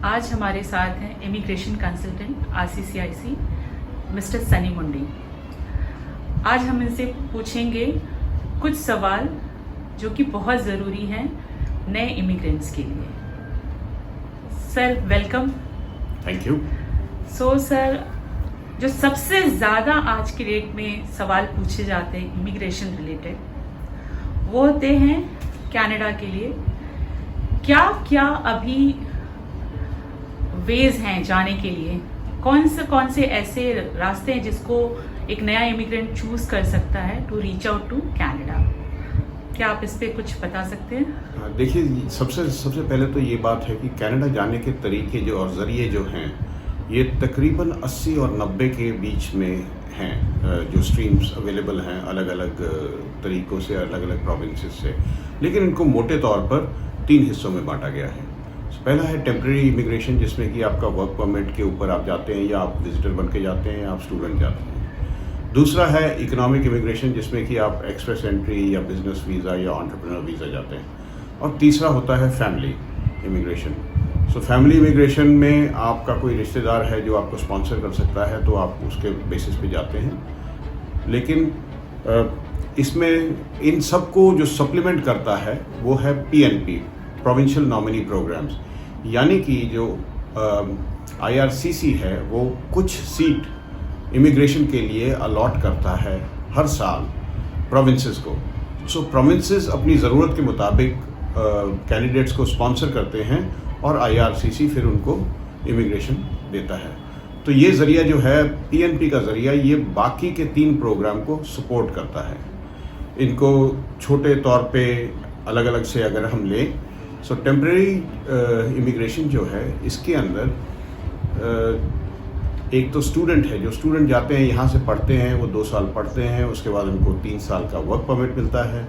आज हमारे साथ हैं इमिग्रेशन कंसल्टेंट आरसीसीआईसी मिस्टर सनी मुंडी। आज हम इनसे पूछेंगे कुछ सवाल जो कि बहुत ज़रूरी हैं नए इमिग्रेंट्स के लिए। Sir welcome. Thank you. So sir, जो सबसे ज़्यादा आज की डेट में सवाल पूछे जाते हैं इमिग्रेशन रिलेटेड, वो होते हैं कनाडा के लिए क्या क्या अभी वेज हैं जाने के लिए, कौन से ऐसे रास्ते हैं जिसको एक नया इमिग्रेंट चूज कर सकता है to reach out to Canada. क्या आप इस पे कुछ बता सकते हैं? देखिए, सबसे पहले तो ये बात है कि कनाडा जाने के तरीके जो और ज़रिए जो हैं ये तकरीबन 80 और 90 के बीच में हैं, जो स्ट्रीम्स अवेलेबल हैं अलग अलग तरीक़ों से, अलग अलग प्रोविंसेस से। लेकिन इनको मोटे तौर पर 3 हिस्सों में बांटा गया है। पहला है टेम्प्रेरी इमिग्रेशन, जिसमें कि आपका वर्क परमिट के ऊपर आप जाते हैं, या आप विजिटर बन के जाते हैं, या आप स्टूडेंट जाते हैं। दूसरा है इकोनॉमिक इमिग्रेशन, जिसमें कि आप एक्सप्रेस एंट्री या बिजनेस वीज़ा या एंटरप्रेन्योर वीज़ा जाते हैं। और तीसरा होता है family immigration. So family immigration में आपका कोई रिश्तेदार है जो आपको स्पॉन्सर कर सकता है, तो आप उसके बेसिस पे जाते हैं। लेकिन इसमें इन सबको जो सप्लीमेंट करता है वो है PNP, प्रोविंशियल नॉमिनी प्रोग्राम्स। यानी कि जो IRCC है वो कुछ सीट इमिग्रेशन के लिए अलॉट करता है हर साल प्रोविंसेस को। सो प्रोविंसेस अपनी ज़रूरत के मुताबिक कैंडिडेट्स को स्पॉन्सर करते हैं और IRCC फिर उनको इमिग्रेशन देता है। तो ये ज़रिया जो है PNP का ज़रिया, ये बाकी के 3 प्रोग्राम को सपोर्ट करता है। इनको छोटे तौर पे अलग अलग से अगर हम लें, सो टेम्प्रेरी इमिग्रेशन जो है इसके अंदर एक तो स्टूडेंट है, जो स्टूडेंट जाते हैं यहाँ से पढ़ते हैं, वो 2 साल पढ़ते हैं, उसके बाद उनको 3 साल का वर्क परमिट मिलता है।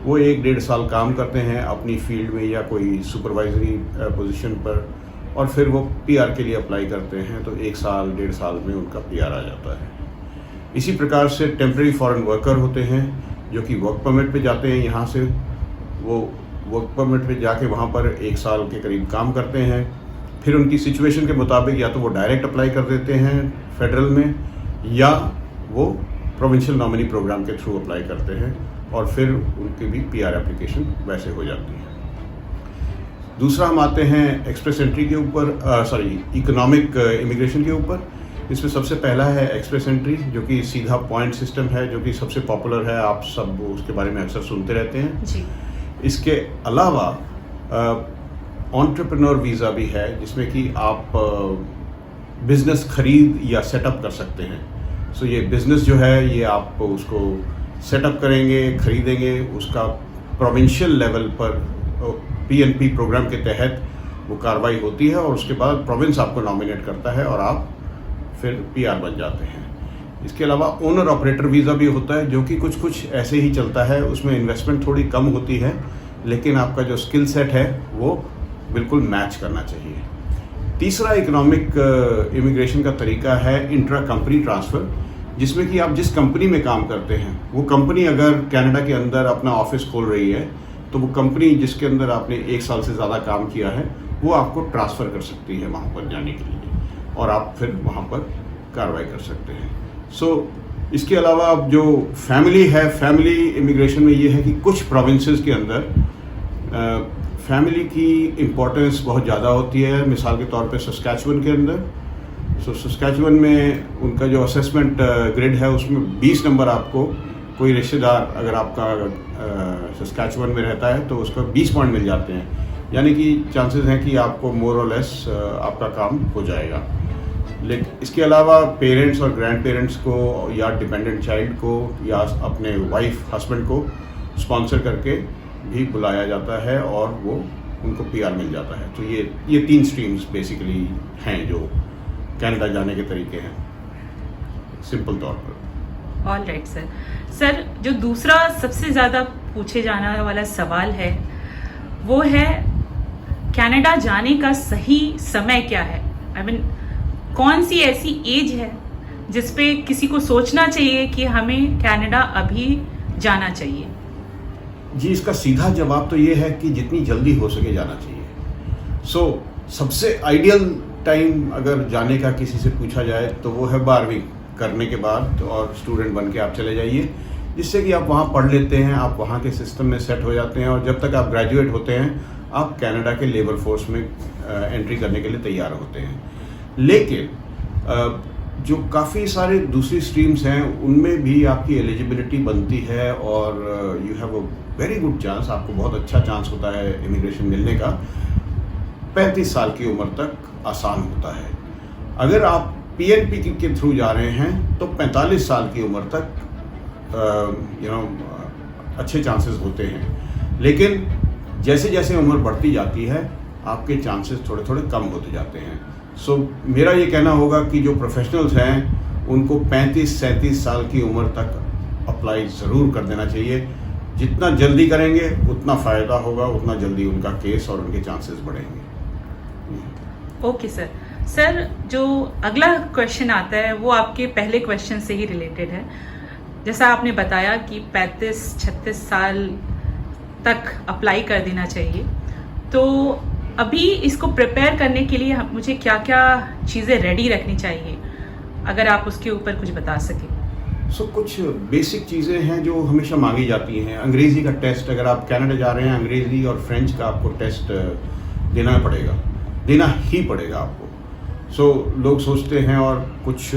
वो 1-1.5 साल काम करते हैं अपनी फील्ड में या कोई सुपरवाइजरी पोजीशन पर, और फिर वो PR के लिए अप्लाई करते हैं, तो 1 साल 1.5 साल में उनका PR आ जाता है। इसी प्रकार से टेम्प्रेरी फॉरेन वर्कर होते हैं जो कि वर्क परमिट पे जाते हैं, यहाँ से वो वर्क परमिट पे जाके वहाँ पर 1 साल के करीब काम करते हैं। फिर उनकी सिचुएशन के मुताबिक या तो वो डायरेक्ट अप्लाई कर देते हैं फेडरल में, या वो प्रोविंशियल नॉमिनी प्रोग्राम के थ्रू अप्लाई करते हैं, और फिर उनकी भी PR एप्लीकेशन वैसे हो जाती है। दूसरा हम आते हैं एक्सप्रेस एंट्री के ऊपर, इकोनॉमिक इमिग्रेशन के ऊपर। इसमें सबसे पहला है एक्सप्रेस एंट्री, जो कि सीधा पॉइंट सिस्टम है, जो कि सबसे पॉपुलर है, आप सब उसके बारे में अक्सर सुनते रहते हैं जी। इसके अलावा एंटरप्रेन्योर वीज़ा भी है, जिसमें कि आप बिजनेस खरीद या सेटअप कर सकते हैं। सो ये बिजनेस जो है ये आप उसको सेटअप करेंगे, खरीदेंगे, उसका प्रोविंशियल लेवल पर PNP प्रोग्राम के तहत वो कार्रवाई होती है, और उसके बाद प्रोविंस आपको नॉमिनेट करता है और आप फिर PR बन जाते हैं। इसके अलावा ओनर ऑपरेटर वीज़ा भी होता है, जो कि कुछ ऐसे ही चलता है। उसमें इन्वेस्टमेंट थोड़ी कम होती है, लेकिन आपका जो स्किल सेट है वो बिल्कुल मैच करना चाहिए। तीसरा इकोनॉमिक इमिग्रेशन का तरीका है इंट्रा कंपनी ट्रांसफ़र, जिसमें कि आप जिस कंपनी में काम करते हैं, वो कंपनी अगर कनाडा के अंदर अपना ऑफिस खोल रही है, तो वो कंपनी जिसके अंदर आपने 1 साल से ज़्यादा काम किया है, वो आपको ट्रांसफ़र कर सकती है वहाँ पर जाने के लिए, और आप फिर वहाँ पर कार्रवाई कर सकते हैं। इसके अलावा अब जो फैमिली है, फैमिली इमिग्रेशन में ये है कि कुछ प्रोविंसेस के अंदर फैमिली की इम्पोर्टेंस बहुत ज़्यादा होती है। मिसाल के तौर पे सस्कैचुअन के अंदर, सस्कैचुअन में उनका जो असेसमेंट ग्रिड है उसमें 20 नंबर आपको, कोई रिश्तेदार अगर आपका सस्कैचुअन में रहता है तो उसका 20 पॉइंट मिल जाते हैं। यानी कि चांसेस हैं कि आपको मोर और लेस आपका काम हो जाएगा। लेकिन इसके अलावा पेरेंट्स और ग्रैंड पेरेंट्स को, या डिपेंडेंट चाइल्ड को, या अपने वाइफ हस्बैंड को स्पॉन्सर करके भी बुलाया जाता है, और वो उनको PR मिल जाता है। तो ये 3 स्ट्रीम्स बेसिकली हैं जो कनाडा जाने के तरीके हैं सिंपल तौर पर। All right sir. सर, जो दूसरा सबसे ज़्यादा पूछे जाने वाला सवाल है वो है कनाडा जाने का सही समय क्या है? I mean, कौन सी ऐसी एज है जिस पे किसी को सोचना चाहिए कि हमें कनाडा अभी जाना चाहिए? जी, इसका सीधा जवाब तो ये है कि जितनी जल्दी हो सके जाना चाहिए। सबसे आइडियल टाइम अगर जाने का किसी से पूछा जाए तो वो है 12वीं करने के बाद, और स्टूडेंट बन के आप चले जाइए, जिससे कि आप वहाँ पढ़ लेते हैं, आप वहाँ के सिस्टम में सेट हो जाते हैं, और जब तक आप ग्रेजुएट होते हैं आप कनाडा के लेबर फोर्स में एंट्री करने के लिए तैयार होते हैं। लेकिन जो काफ़ी सारे दूसरी स्ट्रीम्स हैं उनमें भी आपकी एलिजिबिलिटी बनती है, और you have a very good chance, आपको बहुत अच्छा चांस होता है इमिग्रेशन मिलने का। 35 साल की उम्र तक आसान होता है। अगर आप PNP के थ्रू जा रहे हैं तो 45 साल की उम्र तक अच्छे चांसेस होते हैं। लेकिन जैसे जैसे उम्र बढ़ती जाती है आपके चांसेस थोड़े थोड़े कम होते जाते हैं। सो मेरा ये कहना होगा कि जो प्रोफेशनल्स हैं उनको 35-37 साल की उम्र तक अप्लाई ज़रूर कर देना चाहिए। जितना जल्दी करेंगे उतना फ़ायदा होगा, उतना जल्दी उनका केस और उनके चांसेस बढ़ेंगे। ओके सर, जो अगला क्वेश्चन आता है वो आपके पहले क्वेश्चन से ही रिलेटेड है। जैसा आपने बताया कि 35-36 साल तक अप्लाई कर देना चाहिए, तो अभी इसको प्रिपेयर करने के लिए मुझे क्या क्या चीज़ें रेडी रखनी चाहिए, अगर आप उसके ऊपर कुछ बता सकें। कुछ बेसिक चीज़ें हैं जो हमेशा मांगी जाती हैं। अंग्रेज़ी का टेस्ट, अगर आप कनाडा जा रहे हैं अंग्रेज़ी और फ्रेंच का आपको टेस्ट देना ही पड़ेगा आपको। लोग सोचते हैं, और कुछ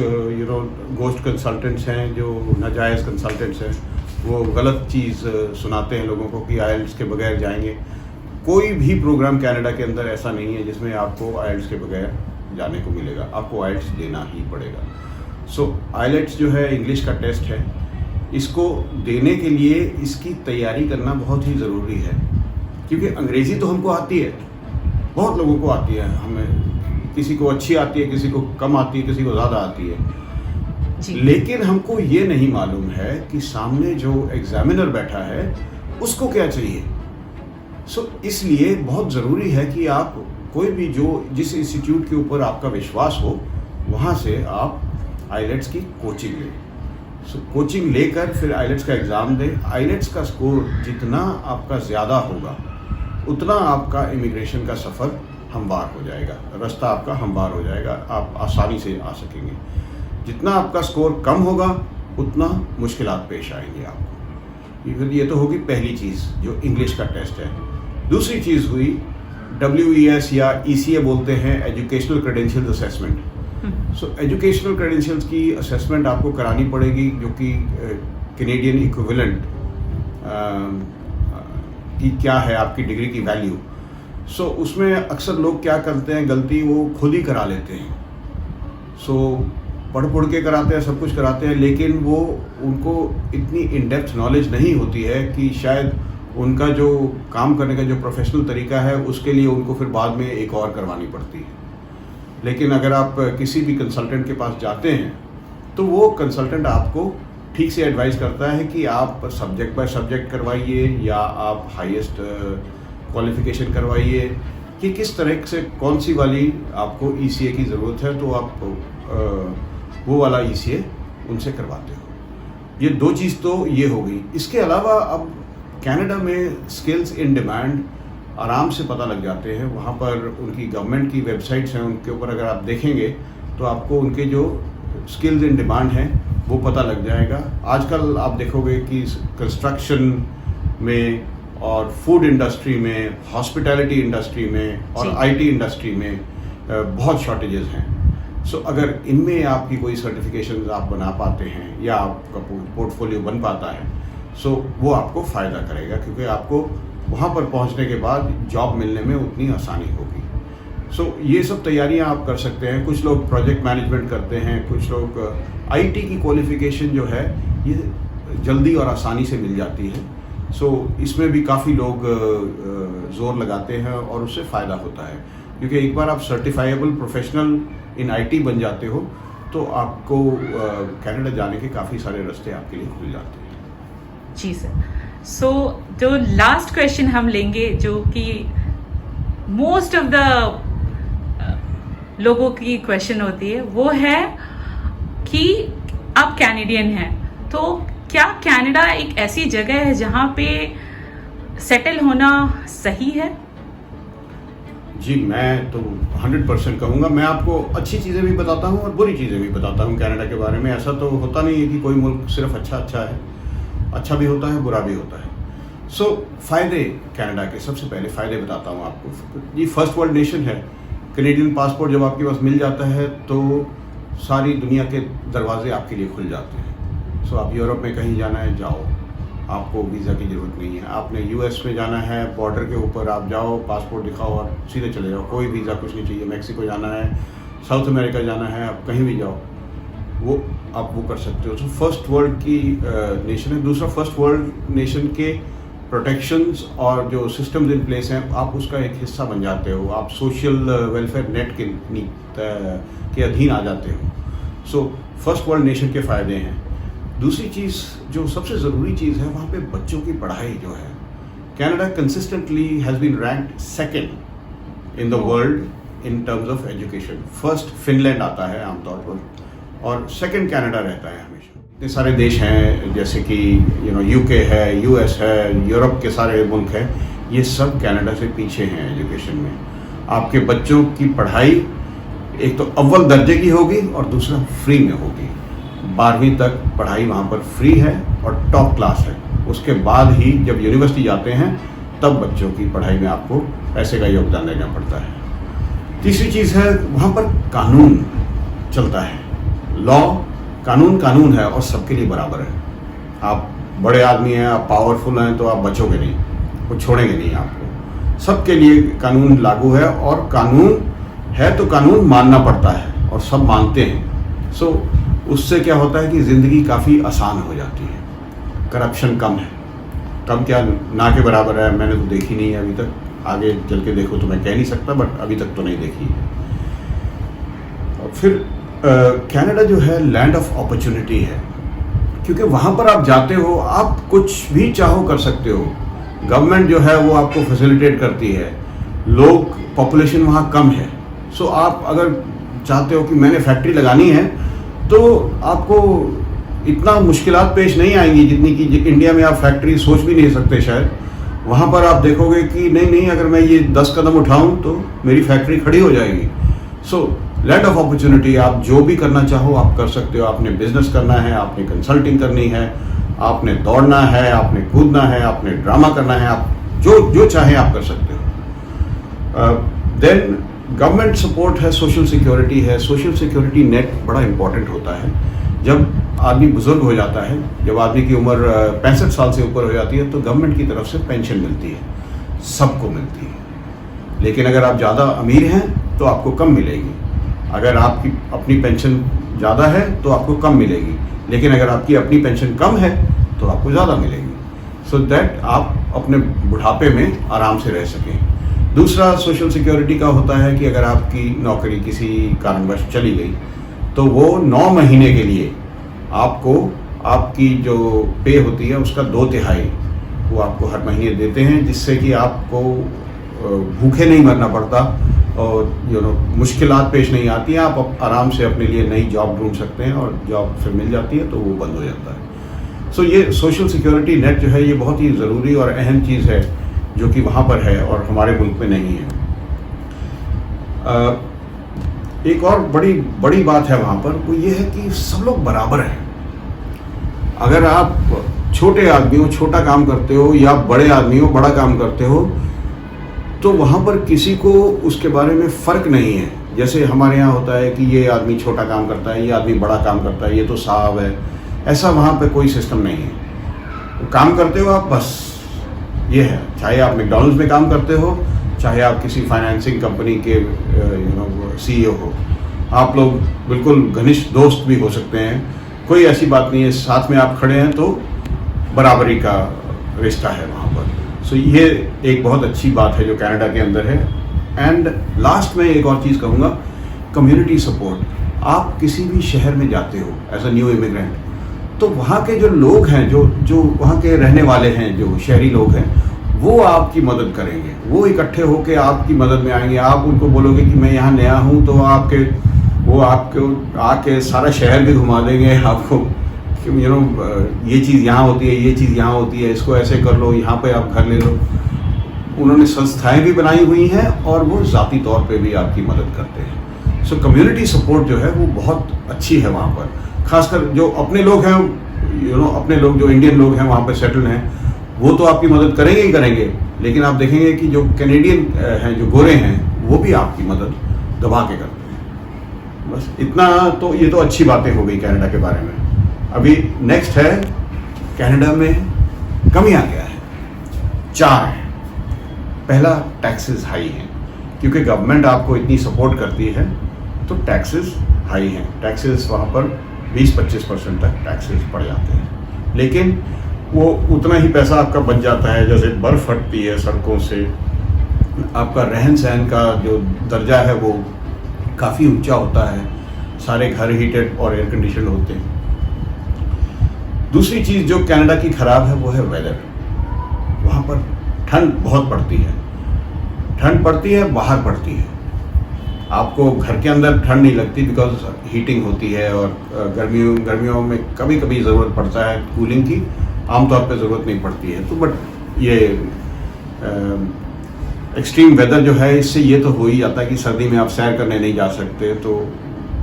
गोस्ट कंसल्टेंट्स हैं जो नाजायज़ कंसल्टेंट्स हैं, वो गलत चीज़ सुनाते हैं लोगों को कि आइल्स के बगैर जाएंगे। कोई भी प्रोग्राम कनाडा के अंदर ऐसा नहीं है जिसमें आपको आइल्स के बगैर जाने को मिलेगा, आपको आइल्स देना ही पड़ेगा। आइलेट्स जो है इंग्लिश का टेस्ट है, इसको देने के लिए इसकी तैयारी करना बहुत ही ज़रूरी है, क्योंकि अंग्रेज़ी तो हमको आती है, बहुत लोगों को आती है, हमें किसी को अच्छी आती है, किसी को कम आती है, किसी को ज़्यादा आती है जी। लेकिन हमको ये नहीं मालूम है कि सामने जो एग्जामिनर बैठा है उसको क्या चाहिए। इसलिए बहुत ज़रूरी है कि आप कोई भी जिस इंस्टीट्यूट के ऊपर आपका विश्वास हो वहाँ से आप आइलेट्स की कोचिंग लें। कोचिंग लेकर फिर आइलेट्स का एग्ज़ाम दें। आइलेट्स का स्कोर जितना आपका ज़्यादा होगा उतना आपका इमिग्रेशन का सफ़र हमवार हो जाएगा, रास्ता आपका हमवार हो जाएगा, आप आसानी से आ सकेंगे। जितना आपका स्कोर कम होगा उतना मुश्किलात पेश आएंगी आपको। ये तो होगी पहली चीज़ जो इंग्लिश का टेस्ट है। दूसरी चीज़ हुई WES या ECA बोलते हैं, educational credentials assessment. Educational credentials की असेसमेंट आपको करानी पड़ेगी, जो कि कैनेडियन इक्विवेलेंट की क्या है आपकी डिग्री की वैल्यू। उसमें अक्सर लोग क्या करते हैं गलती, वो खुद ही करा लेते हैं। पढ़ के कराते हैं, सब कुछ कराते हैं, लेकिन वो उनको इतनी इन डेप्थ नॉलेज नहीं होती है कि शायद उनका जो काम करने का जो प्रोफेशनल तरीका है उसके लिए उनको फिर बाद में एक और करवानी पड़ती है। लेकिन अगर आप किसी भी कंसल्टेंट के पास जाते हैं तो वो कंसल्टेंट आपको ठीक से एडवाइस करता है कि आप सब्जेक्ट बाय सब्जेक्ट करवाइए या आप हाईएस्ट क्वालिफिकेशन करवाइए, कि किस तरह से कौन सी वाली आपको ECA की ज़रूरत है, तो आप वो वाला ECA उनसे करवाते हो। ये दो चीज़ तो ये हो गई। इसके अलावा अब कनाडा में स्किल्स इन डिमांड आराम से पता लग जाते हैं। वहाँ पर उनकी गवर्नमेंट की वेबसाइट्स हैं, उनके ऊपर अगर आप देखेंगे तो आपको उनके जो स्किल्स इन डिमांड हैं वो पता लग जाएगा। आजकल आप देखोगे कि कंस्ट्रक्शन में और फूड इंडस्ट्री में, हॉस्पिटैलिटी इंडस्ट्री में और IT इंडस्ट्री में बहुत शॉर्टेजेस हैं। अगर इनमें आपकी कोई सर्टिफिकेशन आप बना पाते हैं या आपका पोर्टफोलियो बन पाता है, वो आपको फ़ायदा करेगा, क्योंकि आपको वहाँ पर पहुँचने के बाद जॉब मिलने में उतनी आसानी होगी। ये सब तैयारियाँ आप कर सकते हैं। कुछ लोग प्रोजेक्ट मैनेजमेंट करते हैं, कुछ लोग IT की क्वालिफ़िकेशन जो है ये जल्दी और आसानी से मिल जाती है। इसमें भी काफ़ी लोग ज़ोर लगाते हैं और उससे फ़ायदा होता है, क्योंकि एक बार आप सर्टिफाइबल प्रोफेशनल इन IT बन जाते हो तो आपको कनाडा जाने के काफ़ी सारे रास्ते आपके लिए खुल जाते हैं। जी सर। जो लास्ट क्वेश्चन हम लेंगे, जो कि मोस्ट ऑफ द लोगों की क्वेश्चन होती है, वो है कि आप कैनेडियन हैं, तो क्या कनाडा एक ऐसी जगह है जहाँ पे सेटल होना सही है? जी, मैं तो 100% कहूँगा। मैं आपको अच्छी चीज़ें भी बताता हूँ और बुरी चीज़ें भी बताता हूँ कनाडा के बारे में। ऐसा तो होता नहीं है कि कोई मुल्क सिर्फ अच्छा है, अच्छा भी होता है, बुरा भी होता है। सो फ़ायदे कनाडा के, सबसे पहले फ़ायदे बताता हूँ आपको। ये फर्स्ट वर्ल्ड नेशन है। कैनेडियन पासपोर्ट जब आपके पास मिल जाता है तो सारी दुनिया के दरवाजे आपके लिए खुल जाते हैं। सो आप यूरोप में कहीं जाना है, जाओ, आपको वीज़ा की ज़रूरत नहीं है। आपने यूएस में जाना है, बॉर्डर के ऊपर आप जाओ, पासपोर्ट दिखाओ और सीधे चले जाओ, कोई वीज़ा कुछ नहीं चाहिए। मैक्सिको जाना है, साउथ अमेरिका जाना है, आप कहीं भी जाओ, वो आप वो कर सकते हो। तो फर्स्ट वर्ल्ड की नेशन है। दूसरा, फर्स्ट वर्ल्ड नेशन के प्रोटेक्शंस और जो सिस्टम्स इन प्लेस हैं, आप उसका एक हिस्सा बन जाते हो। आप सोशल वेलफेयर नेट के अधीन आ जाते हो। सो फर्स्ट वर्ल्ड नेशन के फ़ायदे हैं। दूसरी चीज़, जो सबसे ज़रूरी चीज़ है, वहाँ पे बच्चों की पढ़ाई जो है, Canada consistently has been ranked second in the world in terms of education. First Finland आता है आमतौर पर और सेकंड कनाडा रहता है हमेशा। इतने सारे देश हैं जैसे कि यूके है, यूएस है, यूरोप के सारे मुल्क हैं, ये सब कनाडा से पीछे हैं एजुकेशन में। आपके बच्चों की पढ़ाई एक तो अव्वल दर्जे की होगी और दूसरा फ्री में होगी। 12वीं तक पढ़ाई वहाँ पर फ्री है और टॉप क्लास है। उसके बाद ही जब यूनिवर्सिटी जाते हैं तब बच्चों की पढ़ाई में आपको पैसे का योगदान देना पड़ता है। तीसरी चीज़ है, वहाँ पर कानून चलता है। लॉ, कानून है और सबके लिए बराबर है। आप बड़े आदमी हैं, आप पावरफुल हैं, तो आप बचोगे नहीं, वो छोड़ेंगे नहीं आपको। सबके लिए कानून लागू है और कानून है तो कानून मानना पड़ता है और सब मानते हैं। सो उससे क्या होता है कि ज़िंदगी काफ़ी आसान हो जाती है। करप्शन कम है, कम क्या, ना के बराबर है। मैंने तो देखी नहीं है अभी तक, आगे चल के देखो तो मैं कह नहीं सकता, बट अभी तक तो नहीं देखी है। और फिर कनाडा जो है लैंड ऑफ अपॉर्चुनिटी है, क्योंकि वहाँ पर आप जाते हो, आप कुछ भी चाहो कर सकते हो। गवर्नमेंट जो है वो आपको फैसिलिटेट करती है। लोग, पॉपुलेशन वहाँ कम है। सो आप अगर चाहते हो कि मैंने फैक्ट्री लगानी है, तो आपको इतना मुश्किलात पेश नहीं आएंगी जितनी कि इंडिया में आप फैक्ट्री सोच भी नहीं सकते शायद। वहाँ पर आप देखोगे कि नहीं, अगर मैं ये 10 कदम उठाऊं तो मेरी फैक्ट्री खड़ी हो जाएगी। सो लैंड ऑफ अपॉर्चुनिटी, आप जो भी करना चाहो आप कर सकते हो। आपने बिजनेस करना है, आपने कंसल्टिंग करनी है, आपने दौड़ना है, आपने कूदना है, आपने ड्रामा करना है, आप जो चाहे आप कर सकते हो। देन गवर्नमेंट सपोर्ट है, सोशल सिक्योरिटी है। सोशल सिक्योरिटी नेट बड़ा इंपॉर्टेंट होता है। जब आदमी बुजुर्ग हो जाता है, जब आदमी की उम्र 65 साल से ऊपर हो जाती है, तो गवर्नमेंट की तरफ से पेंशन मिलती है, सबको मिलती है। लेकिन अगर आप ज़्यादा अमीर हैं तो आपको कम मिलेगी। अगर आपकी अपनी पेंशन ज़्यादा है तो आपको कम मिलेगी, लेकिन अगर आपकी अपनी पेंशन कम है तो आपको ज़्यादा मिलेगी, सो दैट आप अपने बुढ़ापे में आराम से रह सकें। दूसरा सोशल सिक्योरिटी का होता है कि अगर आपकी नौकरी किसी कारणवश चली गई तो वो 9 महीने के लिए आपको आपकी जो पे होती है उसका 2/3 वो आपको हर महीने देते हैं, जिससे कि आपको भूखे नहीं मरना पड़ता और मुश्किलात पेश नहीं आती हैं। आप आराम से अपने लिए नई जॉब ढूंढ सकते हैं और जॉब फिर मिल जाती है तो वो बंद हो जाता है। सो ये सोशल सिक्योरिटी नेट जो है ये बहुत ही ज़रूरी और अहम चीज़ है जो कि वहाँ पर है और हमारे मुल्क में नहीं है। एक और बड़ी बात है वहाँ पर, वो ये है कि सब लोग बराबर हैं। अगर आप छोटे आदमी हो, छोटा काम करते हो, या बड़े आदमी हो, बड़ा काम करते हो, तो वहाँ पर किसी को उसके बारे में फ़र्क नहीं है। जैसे हमारे यहाँ होता है कि ये आदमी छोटा काम करता है, ये आदमी बड़ा काम करता है, ये तो साहब है। ऐसा वहाँ पर कोई सिस्टम नहीं है। काम करते हो आप, बस ये है। चाहे आप मैकडॉनल्ड्स में काम करते हो, चाहे आप किसी फाइनेंसिंग कंपनी के CEO हो, आप लोग बिल्कुल घनिष्ठ दोस्त भी हो सकते हैं। कोई ऐसी बात नहीं है, साथ में आप खड़े हैं तो बराबरी का रिश्ता है वहाँ पर। सो ये एक बहुत अच्छी बात है जो कनाडा के अंदर है। एंड लास्ट में एक और चीज़ कहूँगा, कम्युनिटी सपोर्ट। आप किसी भी शहर में जाते हो एज अ न्यू इमिग्रेंट, तो वहाँ के जो लोग हैं, जो वहाँ के रहने वाले हैं, जो शहरी लोग हैं, वो आपकी मदद करेंगे। वो इकट्ठे होकर आपकी मदद में आएंगे। आप उनको बोलोगे कि मैं यहाँ नया हूँ, तो वो आपको आके सारा शहर भी घुमा देंगे आपको कि ये चीज़ यहाँ होती है, ये चीज़ यहाँ होती है, इसको ऐसे कर लो, यहाँ पे आप घर ले लो। उन्होंने संस्थाएं भी बनाई हुई हैं और वो ज़ाती तौर पे भी आपकी मदद करते हैं। सो कम्युनिटी सपोर्ट जो है वो बहुत अच्छी है वहाँ पर, खासकर जो अपने लोग हैं, अपने लोग जो इंडियन लोग हैं वहाँ पर सेटल हैं, वो तो आपकी मदद करेंगे ही करेंगे, लेकिन आप देखेंगे कि जो कैनेडियन हैं, जो गोरे हैं, वो भी आपकी मदद दबा के करते हैं। बस इतना, तो ये तो अच्छी बातें हो गई कनाडा के बारे में। अभी नेक्स्ट है कनाडा में कमियां क्या है। 4 है। पहला, टैक्सेस हाई हैं, क्योंकि गवर्नमेंट आपको इतनी सपोर्ट करती है तो टैक्सेस हाई हैं। टैक्सेस वहाँ पर 20-25% तक टैक्सेस पड़ जाते हैं, लेकिन वो उतना ही पैसा आपका बच जाता है। जैसे बर्फ़ हटती है सड़कों से, आपका रहन सहन का जो दर्जा है वो काफ़ी ऊंचा होता है, सारे घर हीटेड और एयर कंडीशन होते हैं। दूसरी चीज़ जो कनाडा की ख़राब है वो है वेदर। वहाँ पर ठंड बहुत पड़ती है, ठंड पड़ती है, बाहर पड़ती है। आपको घर के अंदर ठंड नहीं लगती बिकॉज हीटिंग होती है, और गर्मियों में कभी कभी ज़रूरत पड़ता है कूलिंग की, आमतौर पे ज़रूरत नहीं पड़ती है। तो बट ये एक्सट्रीम वेदर जो है, इससे ये तो हो ही जाता है कि सर्दी में आप सैर करने नहीं जा सकते, तो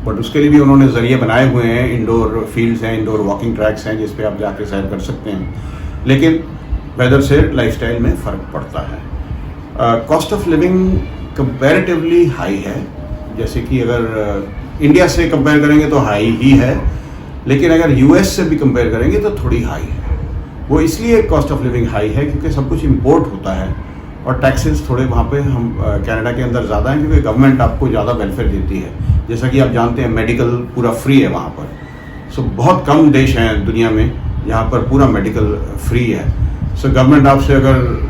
बट उसके लिए भी उन्होंने ज़रिए बनाए हुए हैं। इंडोर फील्ड्स हैं, इंडोर वॉकिंग ट्रैक्स हैं जिस पे आप जाके सैर कर सकते हैं, लेकिन वेदर से लाइफस्टाइल में फ़र्क पड़ता है। Cost of living comparatively high है, जैसे कि अगर इंडिया से कंपेयर करेंगे तो हाई ही है, लेकिन अगर यूएस से भी कंपेयर करेंगे तो थोड़ी हाई है। वो इसलिए कॉस्ट ऑफ लिविंग हाई है क्योंकि सब कुछ इंपोर्ट होता है, और टैक्सेस थोड़े वहाँ पे हम कनाडा के अंदर ज़्यादा हैं, क्योंकि गवर्नमेंट आपको ज़्यादा वेलफेयर देती है। जैसा कि आप जानते हैं, मेडिकल पूरा फ्री है वहाँ पर। सो बहुत कम देश हैं दुनिया में जहाँ पर पूरा मेडिकल फ्री है। सो गवर्नमेंट आपसे अगर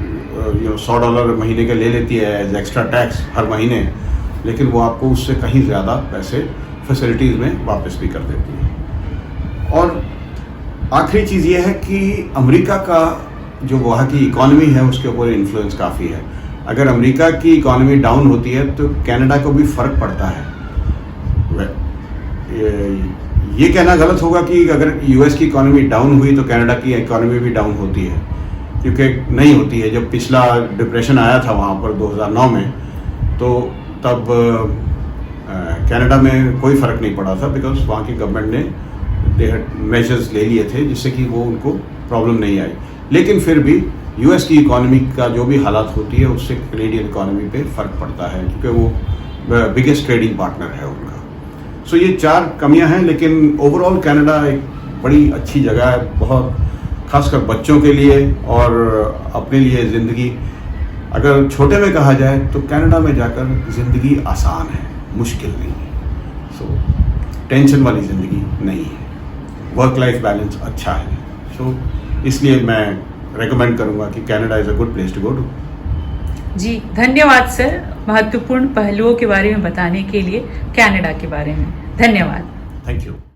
$100 महीने के ले लेती है एज एक्स्ट्रा टैक्स हर महीने, लेकिन वो आपको उससे कहीं ज़्यादा पैसे फैसिलिटीज़ में वापस भी कर देती है। और आखिरी चीज़ ये है कि अमेरिका का जो वहाँ की इकॉनमी है उसके ऊपर इन्फ्लुएंस काफ़ी है। अगर अमेरिका की इकॉनमी डाउन होती है तो कनाडा को भी फ़र्क पड़ता है। ये कहना गलत होगा कि अगर यूएस की इकॉनमी डाउन हुई तो कनाडा की इकॉनमी भी डाउन होती है, क्योंकि नहीं होती है। जब पिछला डिप्रेशन आया था वहाँ पर 2009 में, तो तब कनाडा में कोई फ़र्क नहीं पड़ा था, बिकॉज वहाँ की गवर्नमेंट ने मेजर्स ले लिए थे जिससे कि वो उनको प्रॉब्लम नहीं आई। लेकिन फिर भी यूएस की इकॉनमी का जो भी हालात होती है उससे कैनेडियन इकॉनमी पे फ़र्क पड़ता है, क्योंकि वो बिगेस्ट ट्रेडिंग पार्टनर है उनका। सो ये 4 कमियां हैं, लेकिन ओवरऑल कनाडा एक बड़ी अच्छी जगह है, बहुत खासकर बच्चों के लिए और अपने लिए। ज़िंदगी अगर छोटे में कहा जाए तो कनाडा में जाकर ज़िंदगी आसान है, मुश्किल नहीं है। सो टेंशन वाली ज़िंदगी नहीं है, वर्क लाइफ बैलेंस अच्छा है। सो इसलिए मैं रेकमेंड करूंगा कि Canada is a good place to go to. जी धन्यवाद सर, महत्वपूर्ण पहलुओं के बारे में बताने के लिए, कनाडा के बारे में धन्यवाद। Thank you.